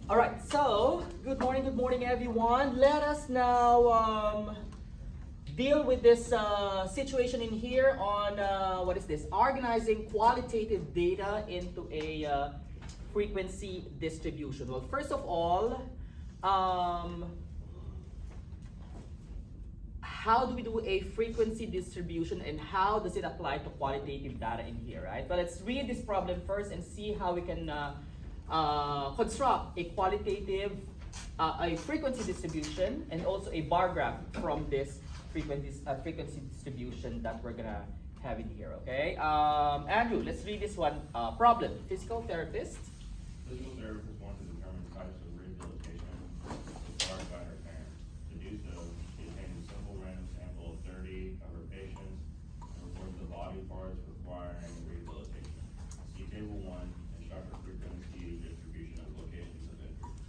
All right, so good morning, everyone. Let us now deal with this situation in here on what is this? Organizing qualitative data into a frequency distribution. Well, first of all, how do we do a frequency distribution and how does it apply to qualitative data in here, right? Well, let's read this problem first and see how we can construct a qualitative, a frequency distribution and also a bar graph from this frequency distribution that we're gonna have in here, okay? Andrew, let's read this one problem. Physical therapist. Physical therapists want to determine types of rehabilitation required by her parent. To do so, she obtained a simple random sample of 30 of her patients and records the body parts requiring rehabilitation. See Table 1, instruct for frequency distribution of locations of interest.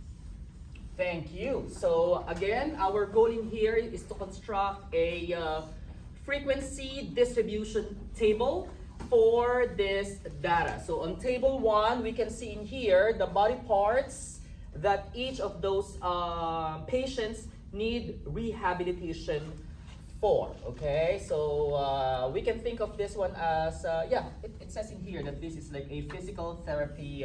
Thank you. So again, our goal in here is to construct a frequency distribution table for this data. So on table 1, we can see in here the body parts that each of those patients need rehabilitation for, okay? So we can think of this one as, it says in here that this is like a physical therapy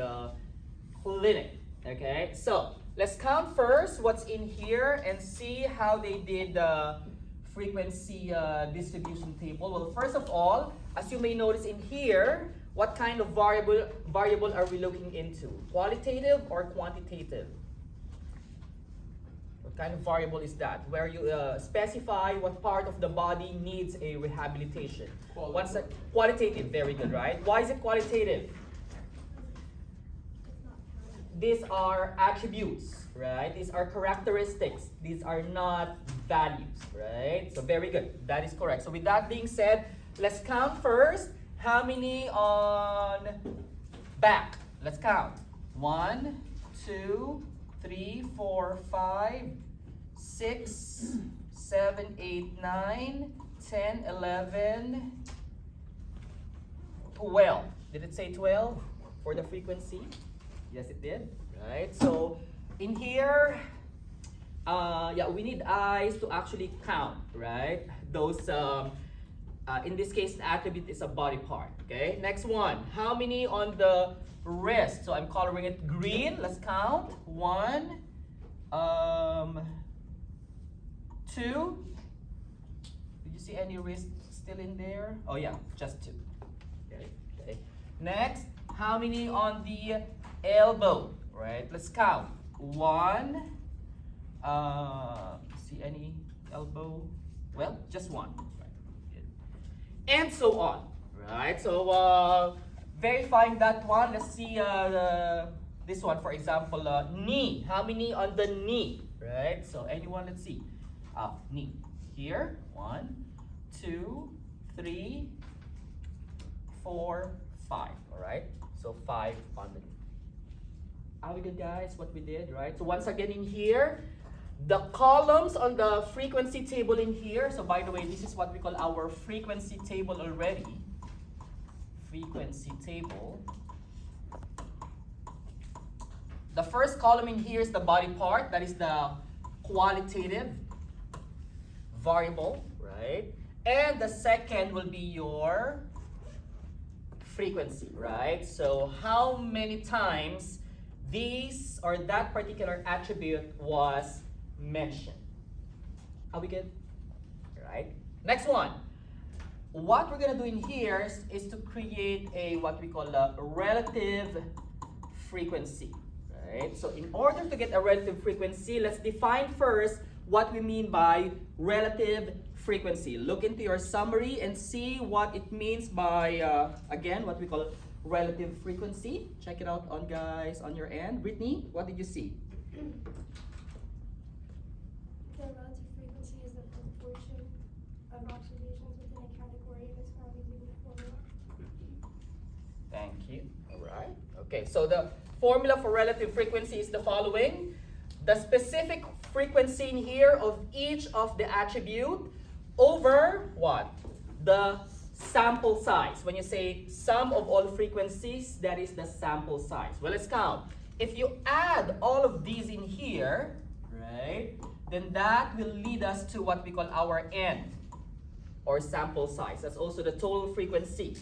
clinic, okay? So let's count first what's in here and see how they did the frequency distribution table. Well, first of all, as you may notice in here, what kind of variable are we looking into? Qualitative or quantitative? What kind of variable is that? Where you specify what part of the body needs a rehabilitation. What's that? Qualitative, very good, right? Why is it qualitative? These are attributes, right? These are characteristics. These are not values, right? So very good. That is correct. So with that being said, let's count first. How many on back? Let's count. 1, 2, 3, 4, 5, 6, 7, 8, 9, 10, 11, 12. Did it say 12 for the frequency? Yes, it did, right? So in here, we need eyes to actually count, right? Those, in this case, the attribute is a body part, okay? Next one, how many on the wrist? So I'm coloring it green. Let's count. 1, 2. Did you see any wrist still in there? Oh yeah, just 2. Okay. Next, how many on the elbow? Right. Let's count. 1. See any elbow? Well, just 1. Right. And so on. Right. So verifying that one. Let's see this one, for example, knee. How many on the knee? Right. So anyone? Let's see. Knee. Here. 1, 2, 3, 4, 5. All right. So 5 on the knee. Are we good, guys? What we did, right? So once again in here, the columns on the frequency table in here. So by the way, this is what we call our frequency table already. Frequency table. The first column in here is the body part. That is the qualitative variable, right? And the second will be your frequency, right? So how many times these or that particular attribute was mentioned. Are we good? Right. Next one. What we're gonna do in here is to create a what we call a relative frequency. Right. So in order to get a relative frequency, let's define first what we mean by relative frequency. Look into your summary and see what it means by again what we call relative frequency. Check it out on guys on your end. Brittany, what did you see? The relative frequency is the proportion of observations within a category as found using the formula. Thank you. All right. Okay, so the formula for relative frequency is the following. The specific frequency in here of each of the attribute over what? The sample size. When you say sum of all frequencies, that is the sample size. Well, let's count. if you add all of these in here, right, then that will lead us to what we call our N, or sample size. That's also the total frequency.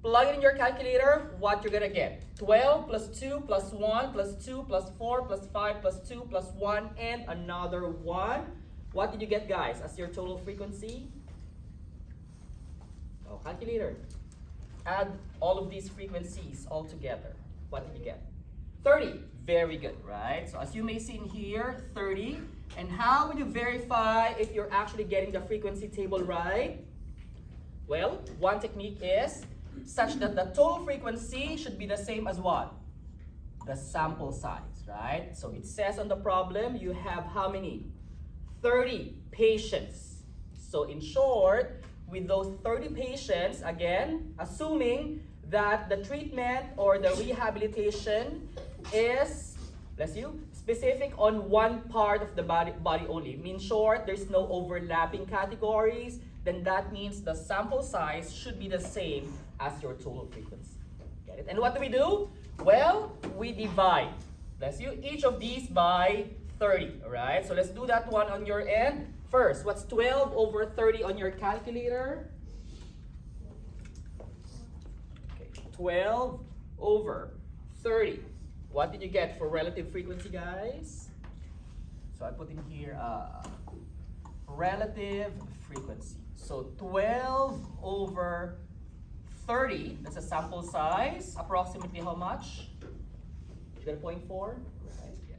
Plug it in your calculator, what you're gonna get. 12 plus 2 plus 1 plus 2 plus 4 plus 5 plus 2 plus 1 and another 1. What did you get, guys, as your total frequency? Oh, calculator. Add all of these frequencies all together. What did you get? 30. Very good, right? So as you may see in here, 30. And how will you verify if you're actually getting the frequency table right? Well, one technique is such that the total frequency should be the same as what? The sample size, right? So it says on the problem, you have how many? 30 patients. So in short, with those 30 patients, again, assuming that the treatment or the rehabilitation is, bless you, specific on one part of the body only. In short, there's no overlapping categories, then that means the sample size should be the same as your total frequency. Get it? And what do? Well, we divide, bless you, each of these by 30, all right? So let's do that one on your end. First, what's 12 over 30 on your calculator? Okay, 12 over 30. What did you get for relative frequency, guys? So I put in here relative frequency. So 12 over 30, that's a sample size. Approximately how much? You got a 0.4? Right. Yeah.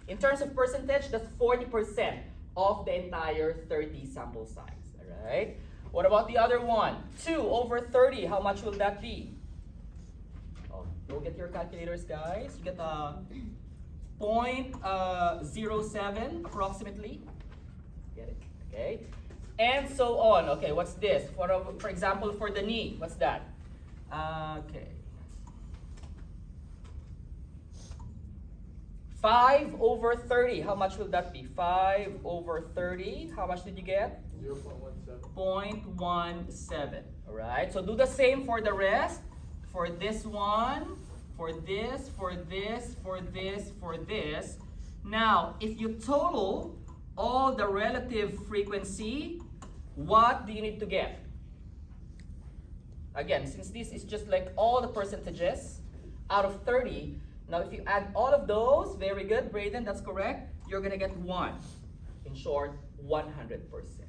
In terms of percentage, that's 40% of the entire 30 sample size. All right. What about the other one? 2 over 30, how much will that be? Oh, go get your calculators, guys. You get a 0.07 approximately. Get it? Okay. And so on. Okay, what's this? For example, for the knee, what's that? Okay. 5 over 30, how much will that be? 5 over 30, how much did you get? 0.17. 0.17. All right, so do the same for the rest. For this one, for this, for this, for this, for this. Now, if you total all the relative frequency, what do you need to get? Again, since this is just like all the percentages out of 30, now if you add all of those, very good, Brayden, that's correct, you're gonna get 1. In short, 100%.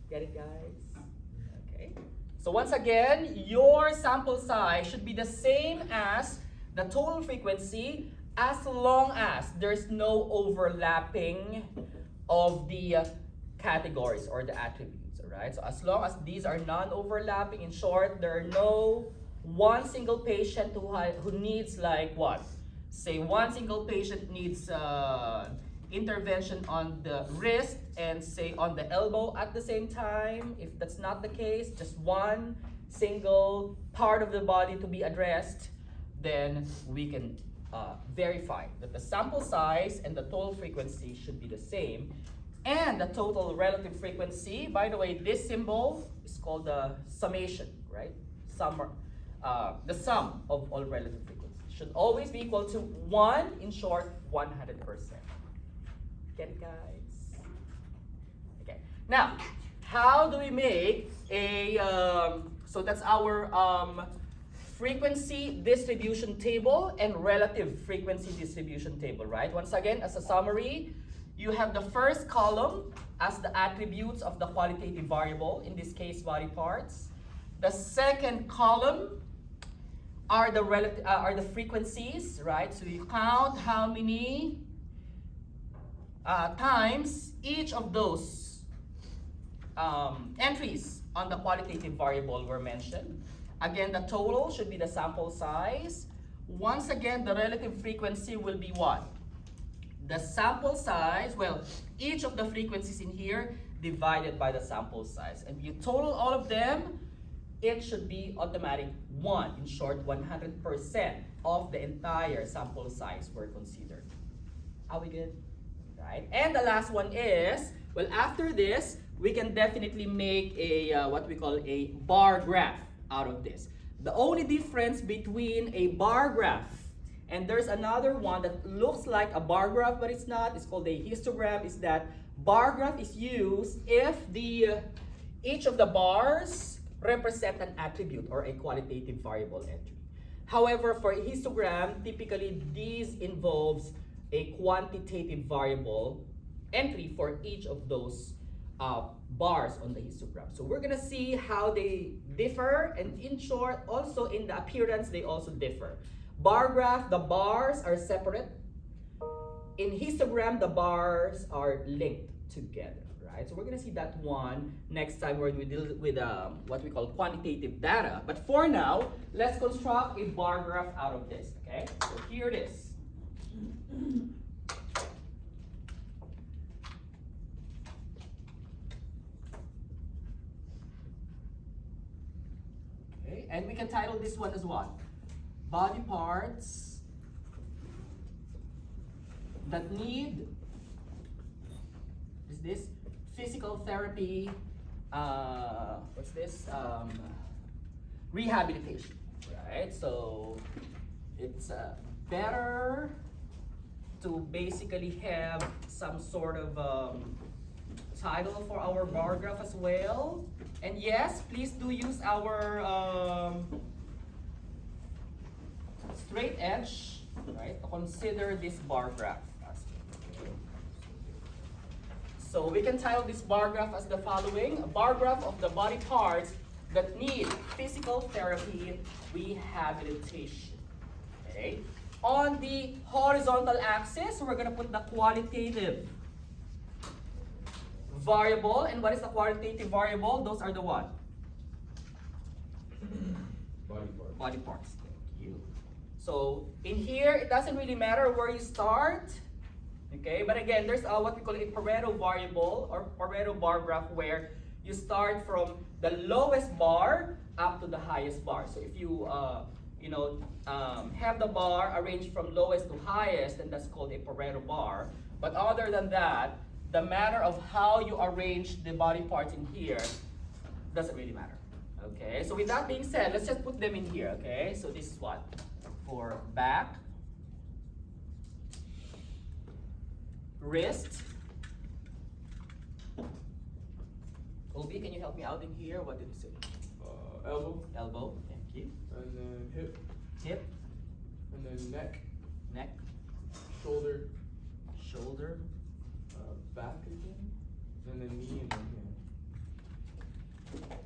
Get it, guys? Okay. So once again, your sample size should be the same as the total frequency as long as there's no overlapping of the categories or the attributes, all right? So as long as these are non-overlapping, in short, there are no one single patient who needs like what? Say one single patient needs intervention on the wrist and say on the elbow at the same time. If that's not the case, just one single part of the body to be addressed, then we can verify that the sample size and the total frequency should be the same. And the total relative frequency, by the way, this symbol is called the summation, right? The sum of all relative frequencies should always be equal to 1, in short, 100%. Get it, guys? Okay. Now, how do we make a, so that's our frequency distribution table and relative frequency distribution table, right? Once again, as a summary, you have the first column as the attributes of the qualitative variable, in this case, body parts. The second column are the frequencies, right? So you count how many times each of those entries on the qualitative variable were mentioned. Again, the total should be the sample size. Once again, the relative frequency will be what? The sample size, well, each of the frequencies in here divided by the sample size. And you total all of them, it should be automatic 1. In short, 100% of the entire sample size were considered. Are we good? Right? And the last one is, well, after this, we can definitely make a what we call a bar graph out of this. The only difference between a bar graph And there's another one that looks like a bar graph, but it's not. It's called a histogram. Is that bar graph is used if each of the bars represent an attribute or a qualitative variable entry. However, for a histogram, typically these involves a quantitative variable entry for each of those bars on the histogram. So we're gonna see how they differ, and in short, also in the appearance, they also differ. Bar graph, the bars are separate. In histogram, the bars are linked together, right? So we're gonna see that one next time when we deal with what we call quantitative data. But for now, let's construct a bar graph out of this, okay? So here it is. Okay, and we can title this one as what? Body parts that need is this physical therapy, what's this? Rehabilitation, right? So it's better to basically have some sort of title for our bar graph as well. And yes, please do use our straight edge, right? Consider this bar graph. So we can title this bar graph as the following: a bar graph of the body parts that need physical therapy rehabilitation. Okay. On the horizontal axis, we're gonna put the qualitative variable. And what is the qualitative variable? Those are the what? Body parts. Body parts. Thank you. So in here, it doesn't really matter where you start. Okay, but again, there's what we call a Pareto variable or Pareto bar graph, where you start from the lowest bar up to the highest bar. So if you have the bar arranged from lowest to highest, then that's called a Pareto bar. But other than that, the matter of how you arrange the body parts in here doesn't really matter. Okay, so with that being said, let's just put them in here. Okay, so this is what? For back, wrist. Obi, can you help me out in here? What did you say? Elbow, Elbow, thank you. and then hip, Hip, and then neck, neck, shoulder, shoulder, back again, and then knee, and then hand.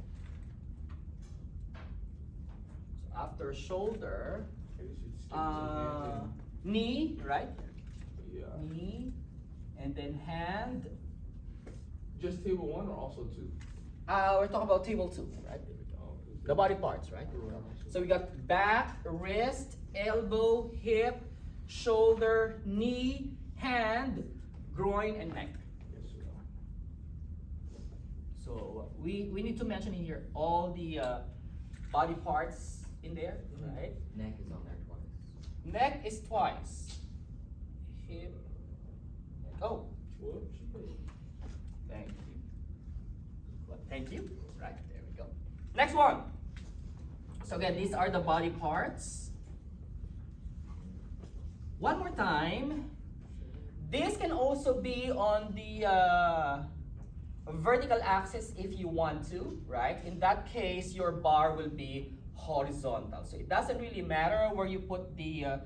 So after shoulder, I guess you'd skip to hand knee, right? and, yeah. Knee, and then hand. Just table one or also two? We're talking about table 2, right? Oh, The body parts, right? So we got back, wrist, elbow, hip, shoulder, knee, hand, groin, and neck. Yes, sir. So we need to mention in here all the body parts in there, right? Neck is on there twice. Neck is twice. Hip. Oh, Whoops. thank you. Thank you. Right, there we go. Next one. So again, these are the body parts. One more time. This can also be on the vertical axis if you want to, right? In that case, your bar will be horizontal. So it doesn't really matter where you put the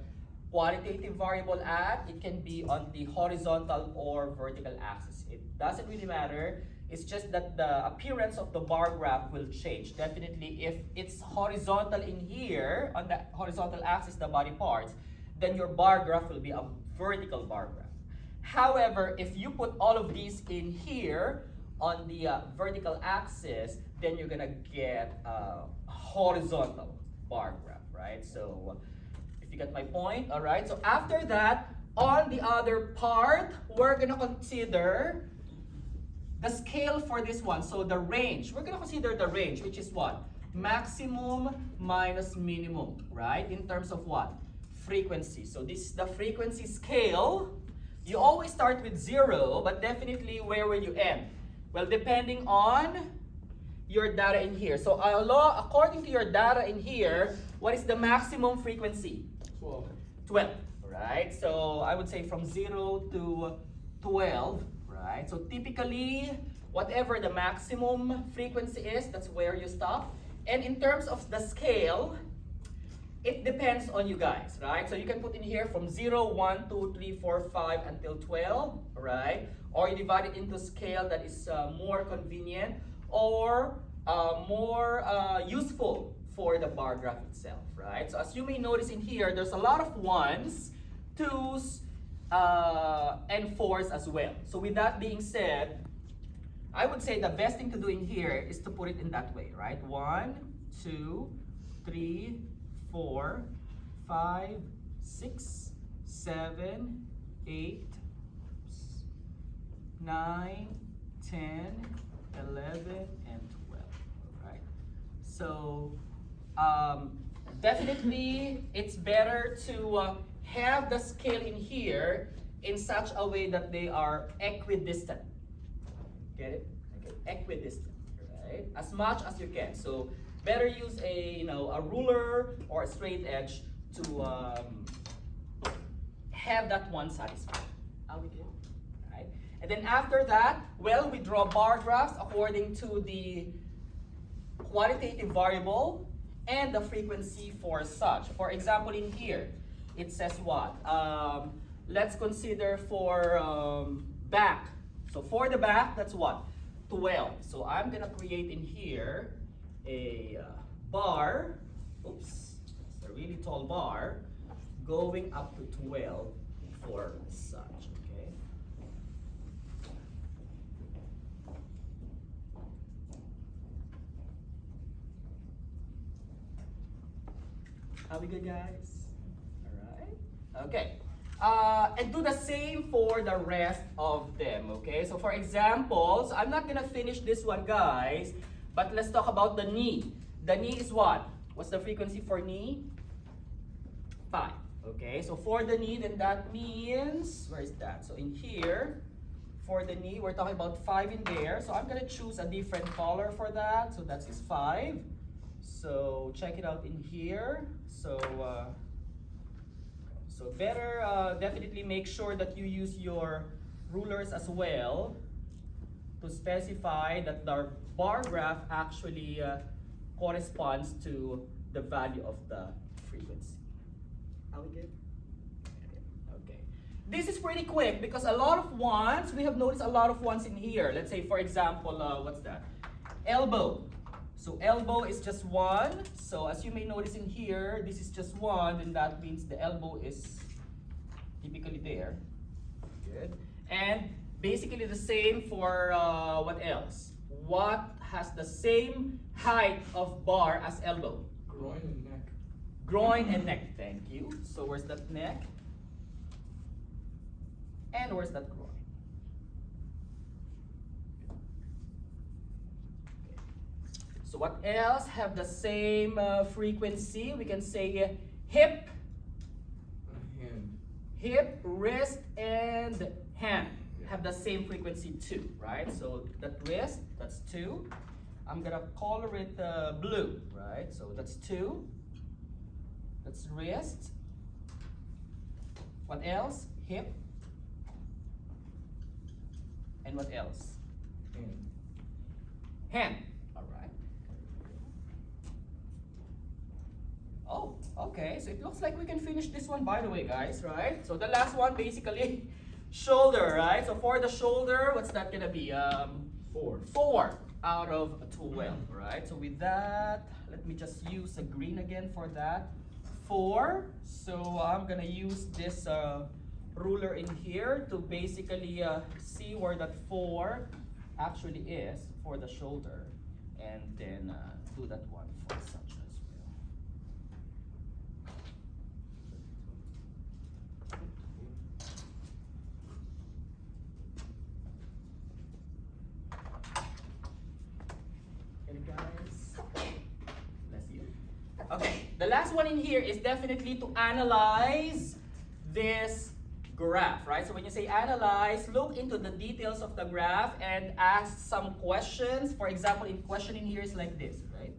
qualitative variable at. It can be on the horizontal or vertical axis. It doesn't really matter. It's just that the appearance of the bar graph will change. Definitely, if it's horizontal in here, on the horizontal axis, the body parts, then your bar graph will be a vertical bar graph. However, if you put all of these in here on the vertical axis, then you're gonna get a horizontal bar graph, right? So if you get my point, all right? So after that, on the other part, we're gonna consider the scale for this one. So the range, we're gonna consider the range, which is what? Maximum minus minimum, right? In terms of what? Frequency. So this is the frequency scale. You always start with 0, but definitely where will you end? Well, depending on your data in here. So according to your data in here, what is the maximum frequency? 12. 12, right? So I would say from 0 to 12, right? So typically, whatever the maximum frequency is, that's where you stop. And in terms of the scale, it depends on you guys, right? So you can put in here from 0, 1, 2, 3, 4, 5 until 12, right? Or you divide it into scale that is more convenient or more useful for the bar graph itself, right? So as you may notice in here, there's a lot of 1s, 2s, and 4s as well. So with that being said, I would say the best thing to do in here is to put it in that way, right? 1, 2, 3, 4, 5, 6, 7, 8, 9, 10, 11, and 12, right? So definitely it's better to have the scale in here in such a way that they are equidistant. Get it? Okay. Equidistant, right? As much as you can. So better use a a ruler or a straight edge to have that one satisfied. Are we good? Right? And then after that, well, we draw bar graphs according to the quantitative variable and the frequency for such. For example, in here, it says what? Let's consider for back. So for the back, that's what? 12. So I'm gonna create in here a bar, oops, it's a really tall bar, going up to 12 for such, okay? Are we good, guys? All right. Okay. And do the same for the rest of them, okay? So for examples, I'm not gonna finish this one, guys, but let's talk about the knee. The knee is what? What's the frequency for knee? 5, okay? So for the knee, then that means, where is that? So in here, for the knee, we're talking about 5 in there. So I'm gonna choose a different color for that. So that is 5. So check it out in here. So better definitely make sure that you use your rulers as well to specify that the bar graph actually corresponds to the value of the frequency. Are we good? Okay. This is pretty quick because a lot of ones, we have noticed a lot of ones in here. Let's say, for example, what's that? Elbow. So elbow is just 1. So as you may notice in here, this is just 1, and that means the elbow is typically there. Good. And basically the same for what else? What has the same height of bar as elbow? Groin and neck. Groin and neck, thank you. So where's that neck? And where's that groin? So what else have the same frequency? We can say hip, Hand. hip, wrist, and hand have the same frequency too, right? So that wrist, that's 2. I'm gonna color it blue, right? So that's 2. That's wrist. What else? Hip. And what else? Hand. Hand. All right. Oh, okay. So it looks like we can finish this one, by the way, guys, right? So the last one, basically, shoulder, right? So for the shoulder, what's that gonna be? 4. 4 out of 12, right? So with that, let me just use a green again for that. 4. So I'm gonna use this ruler in here to basically see where that 4 actually is for the shoulder, and then do that one for such as well. Get it, guys? Bless you. Okay, the last one in here is definitely to analyze this graph, right? So when you say analyze, look into the details of the graph and ask some questions. For example, in question in here is like this, right?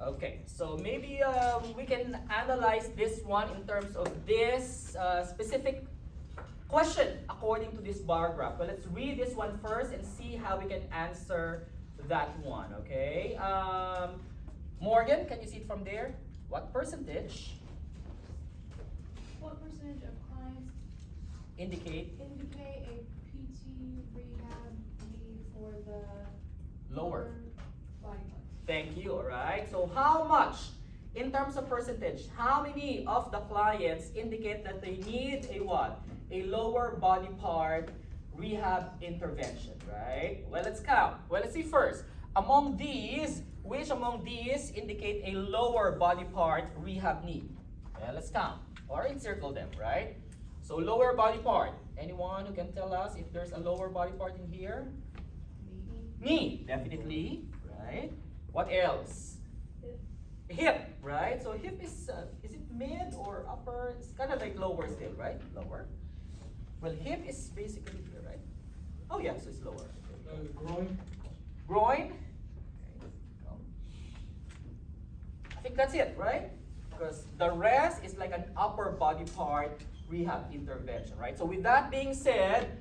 Okay, so maybe we can analyze this one in terms of this specific question according to this bar graph. Well, let's read this one first and see how we can answer that one, okay? Morgan, can you see it from there? What percentage What percentage of clients indicate indicate a PT rehab need for the lower? body parts? Thank you, alright? So how much, in terms of percentage, how many of the clients indicate that they need a what? A lower body part rehab intervention, right? Well, let's count. Well, let's see first. Among these, which among these indicate a lower body part rehab need? Well, let's count or encircle them, right? So lower body part. Anyone who can tell us if there's a lower body part in here? Knee, definitely, right? What else? Hip, right? So hip is it mid or upper? It's kind of like lower still, right? Lower. Well, hip is basically here, right? Oh yeah, so it's lower. Groin. Groin. Okay, go. I think that's it, right? Because the rest is like an upper body part rehab intervention, right? So with that being said,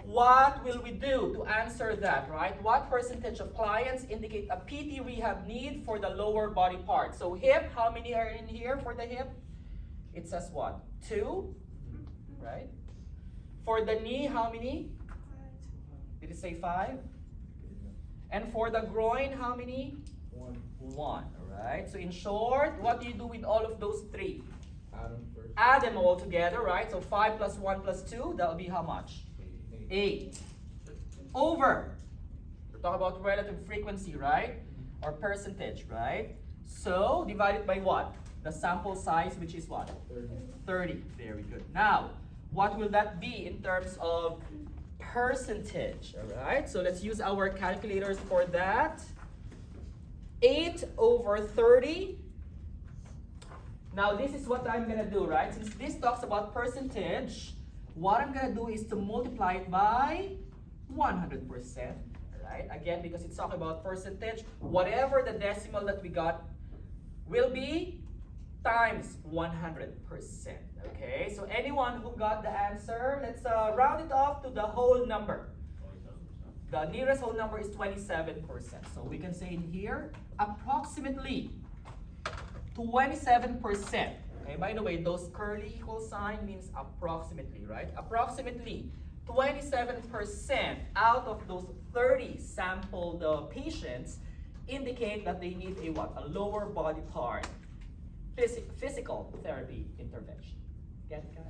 what will we do to answer that, right? What percentage of clients indicate a PT rehab need for the lower body part? So hip, how many are in here for the hip? It says what? 2, right? For the knee, how many? Did it say 5? And for the groin, how many? 1. 1, alright? So in short, what do you do with all of those 3? Add them first. Add them all together, right? So 5 plus 1 plus 2, that will be how much? 8. Over. We're talking about relative frequency, right? Or percentage, right? So, divided by what? The sample size, which is what? 30. 30. Very good. Now, what will that be in terms of percentage? Alright, so let's use our calculators for that. 8 over 30. Now, this is what I'm gonna do, right? Since this talks about percentage, what I'm gonna do is to multiply it by 100%, right? Again, because it's talking about percentage, whatever the decimal that we got will be times 100%, okay? So anyone who got the answer, let's round it off to the whole number. 27%. The nearest whole number is 27%. So we can say in here, approximately 27%. Okay, by the way, those curly equal sign means approximately, right? Approximately 27% out of those 30 sampled patients indicate that they need a what? A lower body part physical therapy intervention. Get it, guys?